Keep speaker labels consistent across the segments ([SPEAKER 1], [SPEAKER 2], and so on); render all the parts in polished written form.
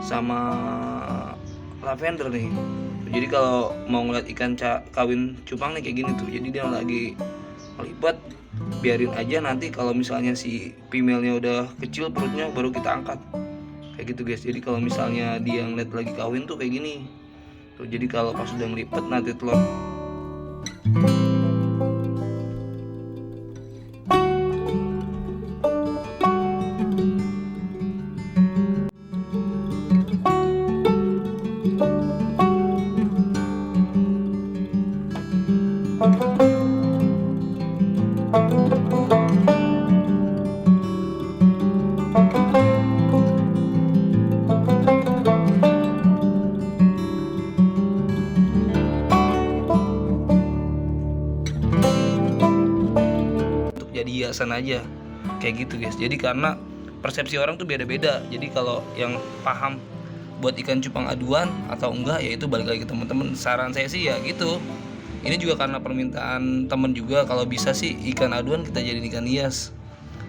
[SPEAKER 1] sama lavender nih. Jadi kalau mau ngeliat ikan kawin cupang nih kayak gini tuh. Jadi dia lagi melipet, biarin aja, nanti kalau misalnya si female-nya udah kecil perutnya baru kita angkat. Kayak gitu guys. Jadi kalau misalnya dia ngeliat lagi kawin tuh kayak gini. Tuh, jadi kalau pas udah ngelipet nanti telur. Untuk jadi hiasan aja kayak gitu guys. Jadi karena persepsi orang tuh beda-beda. Jadi kalau yang paham buat ikan cupang aduan atau enggak, ya itu balik lagi ke teman-teman. Saran saya sih ya gitu, ini juga karena permintaan temen juga, kalau bisa sih ikan aduan kita jadiin ikan hias.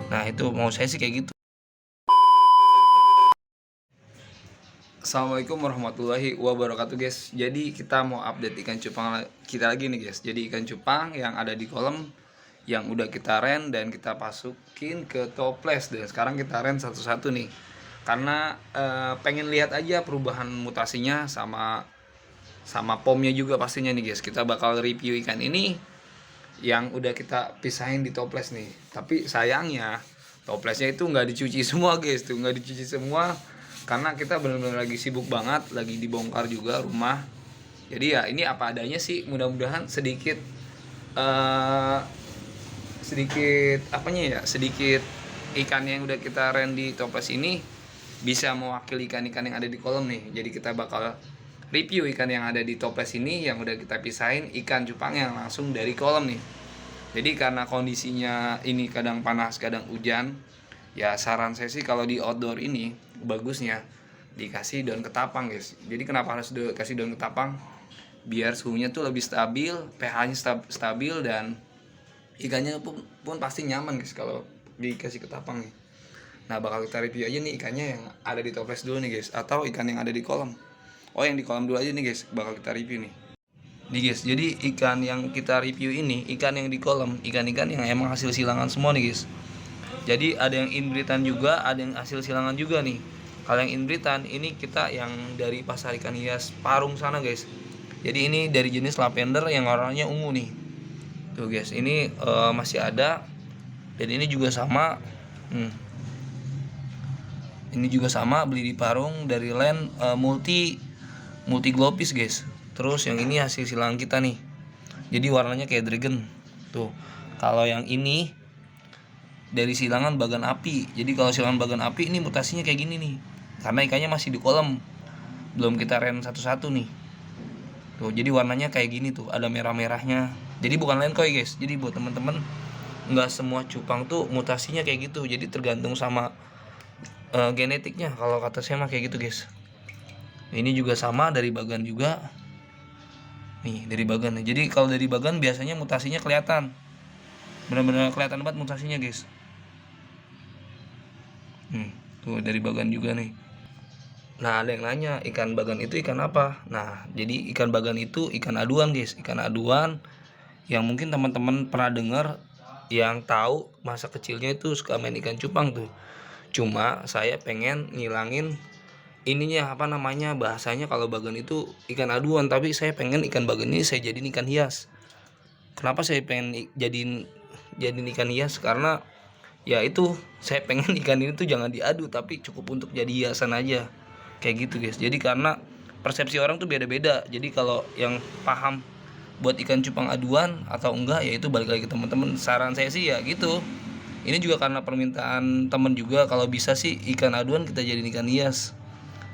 [SPEAKER 1] Nah itu mau saya sih kayak gitu. Assalamualaikum warahmatullahi wabarakatuh guys. Jadi kita mau update ikan cupang kita lagi nih guys. Jadi ikan cupang yang ada di kolam yang udah kita ren dan kita masukin ke toples, dan sekarang kita ren satu-satu nih. Karena pengen lihat aja perubahan mutasinya sama pomnya juga pastinya nih guys. Kita bakal review ikan ini yang udah kita pisahin di toples nih. Tapi sayangnya toplesnya itu nggak dicuci semua guys, tuh nggak dicuci semua karena kita benar-benar lagi sibuk banget, lagi dibongkar juga rumah. Jadi ya ini apa adanya sih, mudah-mudahan sedikit eh, sedikit apanya ya, sedikit ikan yang udah kita ren di toples ini bisa mewakili ikan-ikan yang ada di kolam nih. Jadi kita bakal review ikan yang ada di toples ini yang udah kita pisahin, ikan cupang yang langsung dari kolam nih. Jadi karena kondisinya ini kadang panas kadang hujan, ya saran saya sih kalau di outdoor ini bagusnya dikasih daun ketapang guys. Jadi kenapa harus dikasih daun ketapang? Biar suhunya tuh lebih stabil, pH-nya stabil, dan ikannya pun pasti nyaman guys kalau dikasih ketapang nih. Nah bakal kita review aja nih ikannya yang ada di toples dulu nih guys, atau ikan yang ada di kolam. Oh yang di kolam dulu aja nih guys, bakal kita review nih. Nih guys, jadi ikan yang kita review ini ikan yang di kolam, ikan-ikan yang emang hasil silangan semua nih guys. Jadi ada yang inbreedan juga, ada yang hasil silangan juga nih. Kalau yang inbreedan ini kita yang dari pasar ikan hias Parung sana guys. Jadi ini dari jenis lavender yang warnanya ungu nih. Tuh guys, ini masih ada. Dan ini juga sama. Ini juga sama, beli di Parung dari land multi glopis guys. Terus yang ini hasil silangan kita nih. Jadi warnanya kayak dragon. Tuh. Kalau yang ini dari silangan bagan api. Jadi kalau silangan bagan api ini mutasinya kayak gini nih. Karena ikannya masih di kolam. Belum kita ren satu-satu nih. Tuh, jadi warnanya kayak gini tuh, ada merah-merahnya. Jadi bukan lenkoy guys. Jadi buat teman-teman, nggak semua cupang tuh mutasinya kayak gitu. Jadi tergantung sama genetiknya. Kalau kata saya mah kayak gitu guys. Ini juga sama dari bagan juga. Nih dari bagan nih. Jadi kalau dari bagan biasanya mutasinya kelihatan. Benar-benar kelihatan banget mutasinya guys. Tuh dari bagan juga nih. Nah ada yang nanya ikan bagan itu ikan apa? Nah jadi ikan bagan itu ikan aduan guys. Ikan aduan yang mungkin teman-teman pernah dengar, yang tahu masa kecilnya itu suka main ikan cupang tuh. Cuma saya pengen ngilangin ininya, apa namanya, bahasanya kalau bagan itu ikan aduan, tapi saya pengen ikan bagan ini saya jadiin ikan hias. Kenapa saya pengen jadiin ikan hias? Karena ya itu, saya pengen ikan ini tuh jangan diadu tapi cukup untuk jadi hiasan aja. Kayak gitu guys. Jadi karena persepsi orang tuh beda-beda. Jadi kalau yang paham buat ikan cupang aduan atau enggak, ya itu balik lagi ke teman-teman. Saran saya sih ya gitu. Ini juga karena permintaan temen juga, kalau bisa sih ikan aduan kita jadiin ikan hias.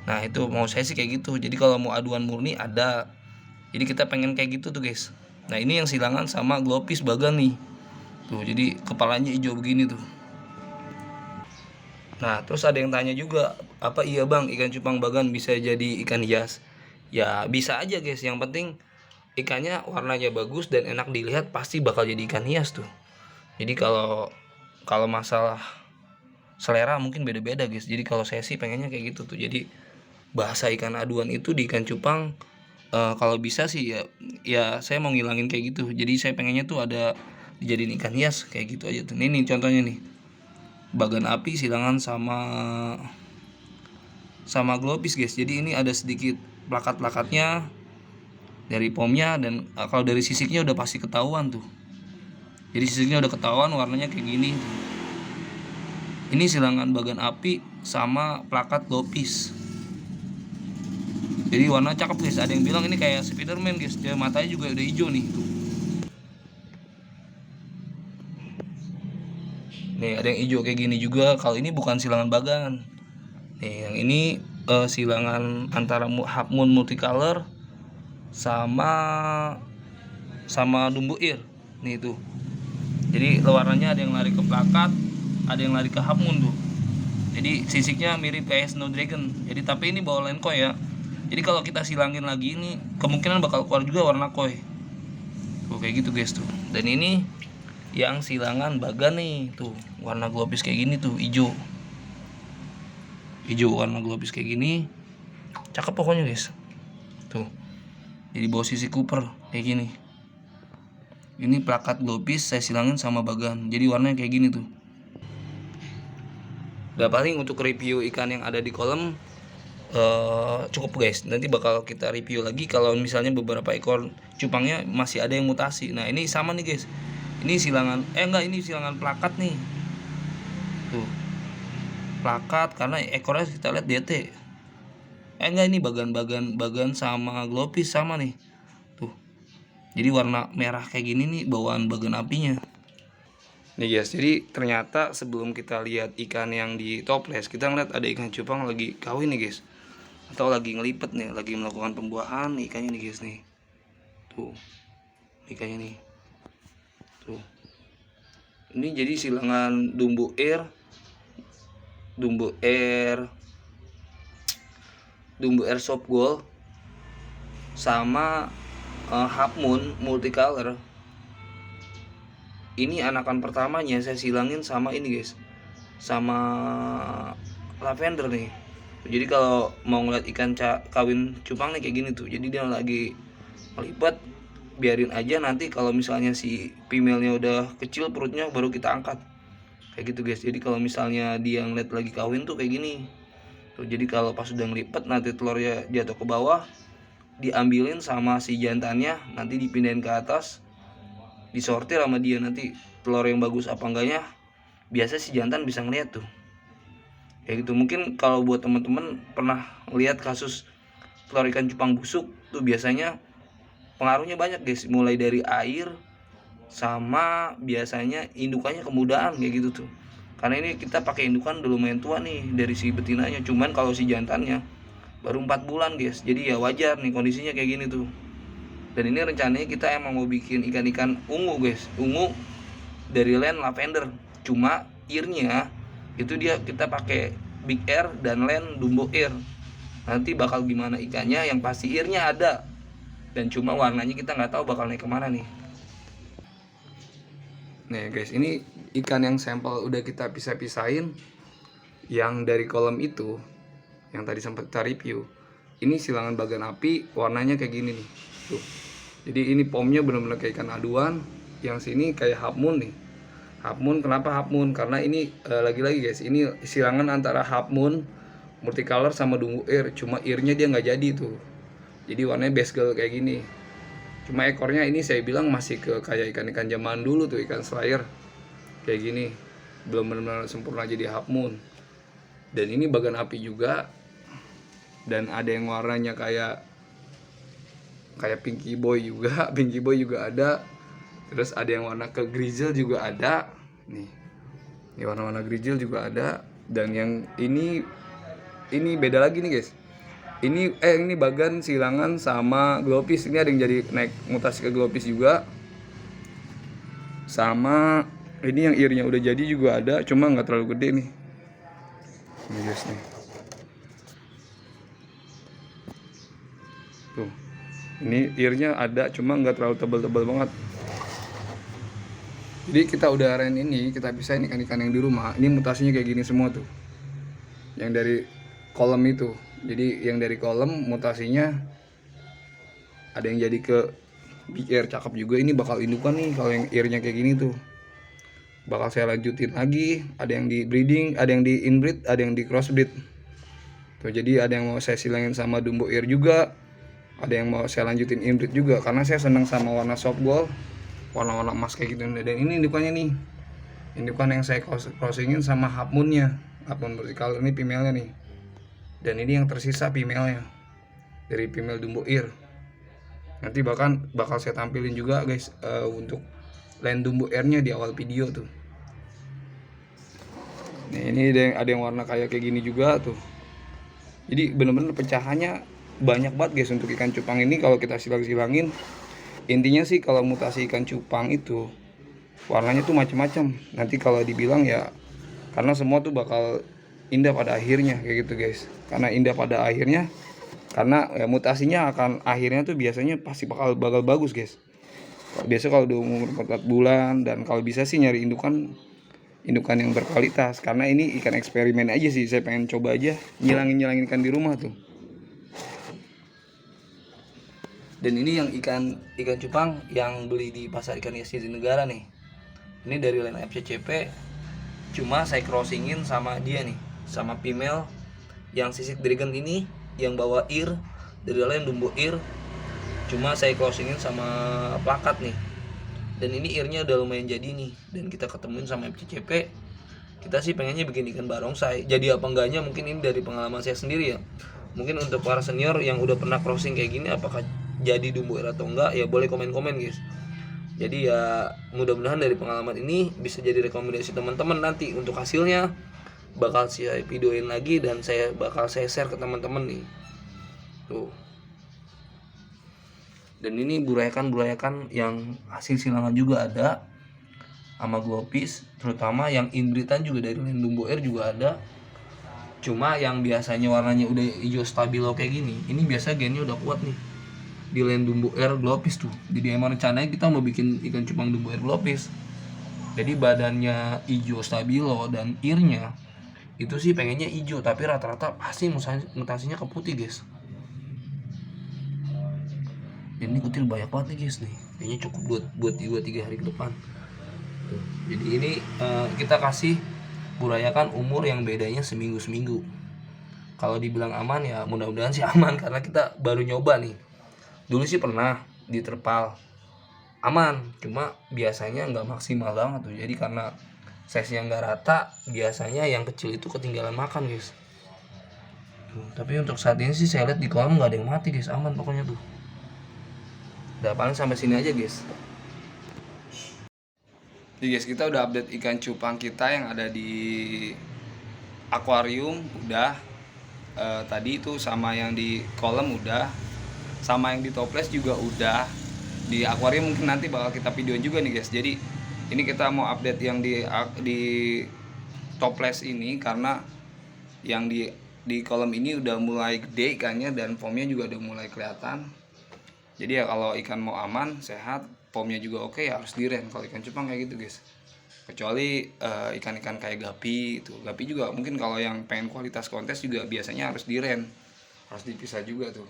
[SPEAKER 1] Nah itu mau saya sih kayak gitu. Jadi kalau mau aduan murni ada. Jadi kita pengen kayak gitu tuh guys. Nah ini yang silangan sama glopis bagan nih. Tuh jadi kepalanya hijau begini tuh. Nah terus ada yang tanya juga, apa iya bang ikan cupang bagan bisa jadi ikan hias? Ya bisa aja guys, yang penting ikannya warnanya bagus dan enak dilihat, pasti bakal jadi ikan hias tuh. Jadi kalau masalah selera mungkin beda-beda guys. Jadi kalau saya sih pengennya kayak gitu tuh. Jadi bahasa ikan aduan itu di ikan cupang, kalau bisa sih ya saya mau ngilangin kayak gitu. Jadi saya pengennya tuh ada dijadiin ikan hias kayak gitu aja tuh. Ini nih contohnya nih, bagan api silangan sama globis guys. Jadi ini ada sedikit plakat-plakatnya dari pomnya, dan kalau dari sisiknya udah pasti ketahuan tuh. Jadi sisiknya udah ketahuan warnanya kayak gini tuh. Ini silangan bagan api sama plakat globis. Jadi warna cakep guys. Ada yang bilang ini kayak Spiderman guys. Dia matanya juga udah hijau nih tuh. Nih ada yang hijau kayak gini juga. Kalau ini bukan silangan bagan. Nih yang ini silangan antara half moon multicolor sama dumbu ir. Nih tuh. Jadi warnanya ada yang lari ke plakat, ada yang lari ke half moon tuh. Jadi sisiknya mirip kayak Snow Dragon. Jadi tapi ini bawa line koi ya. Jadi kalau kita silangin lagi ini kemungkinan bakal keluar juga warna koi. Tuh kayak gitu guys tuh. Dan ini yang silangan bagan nih tuh, warna globis kayak gini tuh, hijau. Hijau warna globis kayak gini. Cakep pokoknya guys. Tuh. Jadi bawa sisi Cooper kayak gini. Ini plakat globis saya silangin sama bagan. Jadi warnanya kayak gini tuh. Udah paling untuk review ikan yang ada di kolam cukup guys. Nanti bakal kita review lagi kalau misalnya beberapa ekor cupangnya masih ada yang mutasi. Nah ini sama nih guys. Ini silangan ini silangan plakat nih. Tuh. Plakat karena ekornya kita lihat DT. Ini bagan sama globis sama nih. Tuh. Jadi warna merah kayak gini nih bawaan bagan apinya. Nih guys, jadi ternyata sebelum kita lihat ikan yang di toples, kita ngeliat ada ikan cupang lagi kawin nih guys. Atau lagi ngelipet nih, lagi melakukan pembuahan ikannya nih guys nih. Tuh. Ikannya nih. Tuh. Ini jadi silangan dumbu air soft gold sama half moon multicolor. Ini anakan pertamanya saya silangin sama ini guys, sama lavender nih. Jadi kalau mau ngeliat ikan kawin cupang nih kayak gini tuh. Jadi dia lagi melipet, biarin aja, nanti kalau misalnya si female-nya udah kecil perutnya baru kita angkat. Kayak gitu guys. Jadi kalau misalnya dia ngeliat lagi kawin tuh kayak gini. Tuh, jadi kalau pas udah ngelipet nanti telurnya jatuh ke bawah, diambilin sama si jantannya, nanti dipindahin ke atas, disortir sama dia, nanti telur yang bagus apa enggaknya biasa si jantan bisa ngeliat tuh. Kayak gitu. Mungkin kalau buat teman-teman pernah lihat kasus telur ikan cupang busuk tuh, biasanya pengaruhnya banyak guys, mulai dari air sama biasanya indukannya kemudahan kayak gitu tuh. Karena ini kita pakai indukan udah lumayan tua nih dari si betinanya, cuman kalau si jantannya baru 4 bulan guys. Jadi ya wajar nih kondisinya kayak gini tuh. Dan ini rencananya kita emang mau bikin ikan-ikan ungu guys, ungu dari line lavender. Cuma earnya itu dia kita pakai big air dan line dumbo air. Nanti bakal gimana ikannya, yang pasti earnya ada. Dan cuma warnanya kita nggak tahu bakal naik kemana nih. Nih guys, ini ikan yang sampel udah kita pisah-pisahin. Yang dari kolam itu, yang tadi sempat kita review, ini silangan bagan api, warnanya kayak gini nih. Tuh. Jadi ini pomnya benar-benar kayak ikan aduan. Yang sini kayak half moon nih. Half moon, kenapa half moon? Karena ini lagi-lagi guys, ini silangan antara half moon multicolor sama dumbu air. Cuma earnya dia nggak jadi tuh. Jadi warnanya basegel kayak gini. Cuma ekornya ini saya bilang masih kayak ikan-ikan zaman dulu tuh, ikan slayer kayak gini. Belum benar-benar sempurna jadi half moon. Dan ini bagan api juga. Dan ada yang warnanya kayak pinky boy juga. Pinky boy juga ada. Terus ada yang warna ke grizzle juga ada. Nih. Ini warna-warna grizzle juga ada. Dan yang ini beda lagi nih guys. Ini bagan silangan sama globis. Ini ada yang jadi naik mutasi ke globis juga. Sama ini yang earnya udah jadi juga ada, cuma nggak terlalu gede nih. Ini guys nih. Tuh. Ini earnya ada, cuma nggak terlalu tebal-tebal banget. Jadi kita udah aren ini, kita pisahin ikan-ikan yang di rumah. Ini mutasinya kayak gini semua tuh. Yang dari kolam itu. Jadi yang dari kolam mutasinya ada yang jadi ke big ear, cakep juga. Ini bakal indukan nih kalau yang earnya kayak gini tuh. Bakal saya lanjutin lagi, ada yang di breeding, ada yang di inbreed, ada yang di crossbreed. Tuh, jadi ada yang mau saya silangin sama Dumbo ear juga, ada yang mau saya lanjutin inbreed juga karena saya senang sama warna soft gold, warna-warna emas kayak gitu. Dan ini indukannya nih. Indukan yang saya crossingin sama half moonnya. Half moon vertikal ini female-nya nih. Dan ini yang tersisa female-nya dari female Dumbo ear. Nanti bakal saya tampilin juga guys, untuk line Dumbo airnya di awal video tuh. Nih, ini ada yang warna kayak gini juga tuh. Jadi bener-bener pecahannya banyak banget guys untuk ikan cupang ini kalau kita silang-silangin. Intinya sih kalau mutasi ikan cupang itu warnanya tuh macam-macam. Nanti kalau dibilang ya karena semua tuh bakal indah pada akhirnya kayak gitu guys. Karena indah pada akhirnya karena ya, mutasinya akan akhirnya tuh biasanya pasti bakal bagus guys. Biasa kalau udah umur 4 bulan, dan kalau bisa sih nyari indukan yang berkualitas karena ini ikan eksperimen aja sih, saya pengen coba aja nyilangin ikan di rumah tuh. Dan ini yang ikan cupang yang beli di pasar ikan hias Jatinegara nih. Ini dari line FCCP, cuma saya crossingin sama dia nih, sama female yang sisik dragon ini yang bawa ear dari lain Dumbo ear, cuma saya crossingin sama plakat nih. Dan ini earnya udah lumayan jadi nih, dan kita ketemuin sama FCCP. Kita sih pengennya bikin ikan barongsai, jadi apa enggaknya mungkin ini dari pengalaman saya sendiri ya. Mungkin untuk para senior yang udah pernah crossing kayak gini, apakah jadi Dumbo ear atau enggak ya, boleh komen-komen guys. Jadi ya mudah-mudahan dari pengalaman ini bisa jadi rekomendasi teman-teman. Nanti untuk hasilnya bakal saya videoin lagi dan bakal saya share ke teman-teman nih. Tuh. Dan ini burayakan yang hasil silangan juga ada sama glopis, terutama yang inbreedan juga dari line Dumbo air juga ada. Cuma yang biasanya warnanya udah hijau stabilo kayak gini, ini biasa gennya udah kuat nih di line Dumbo air glopis tuh. Jadi emang rencananya kita mau bikin ikan cupang Dumbo air glopis. Jadi badannya hijau stabilo dan earnya itu sih pengennya hijau, tapi rata-rata pasti mutasinya ke putih guys. Dan ini kutil banyak banget nih guys nih, kayaknya cukup buat 2-3 hari ke depan tuh. Jadi ini kita kasih burayakan umur yang bedanya seminggu. Kalau dibilang aman ya mudah-mudahan sih aman, karena kita baru nyoba nih. Dulu sih pernah diterpal aman, cuma biasanya nggak maksimal banget tuh. Jadi karena size-nya nggak rata, biasanya yang kecil itu ketinggalan makan guys. Tuh, tapi untuk saat ini sih saya lihat di kolam nggak ada yang mati guys, aman pokoknya tuh. Udah paling sampai sini aja guys. Jadi guys, kita udah update ikan cupang kita yang ada di akuarium udah. Tadi itu sama yang di kolam udah, sama yang di toples juga udah. Di akuarium mungkin nanti bakal kita videoin juga nih guys. Jadi ini kita mau update yang di toples ini karena yang di kolam ini udah mulai gede ikannya dan foamnya juga udah mulai kelihatan. Jadi ya kalau ikan mau aman, sehat, foamnya juga oke, ya harus diren kalau ikan cupang kayak gitu guys. Kecuali ikan-ikan kayak gapi itu. Gapi juga mungkin kalau yang pengen kualitas kontes juga biasanya harus diren. Harus dipisah juga tuh.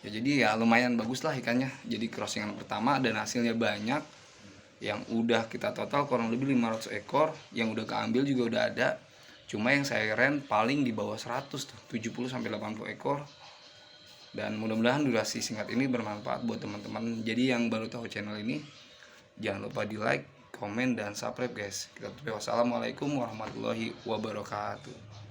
[SPEAKER 1] Ya jadi ya lumayan bagus lah ikannya. Jadi crossingan pertama dan hasilnya banyak. Yang udah kita total kurang lebih 500 ekor, yang udah keambil juga udah ada. Cuma yang saya ren paling di bawah 100 tuh, 70 sampai 80 ekor. Dan mudah-mudahan durasi singkat ini bermanfaat buat teman-teman. Jadi yang baru tahu channel ini jangan lupa di like, komen, dan subscribe guys. Kita tutup. Wassalamualaikum warahmatullahi wabarakatuh.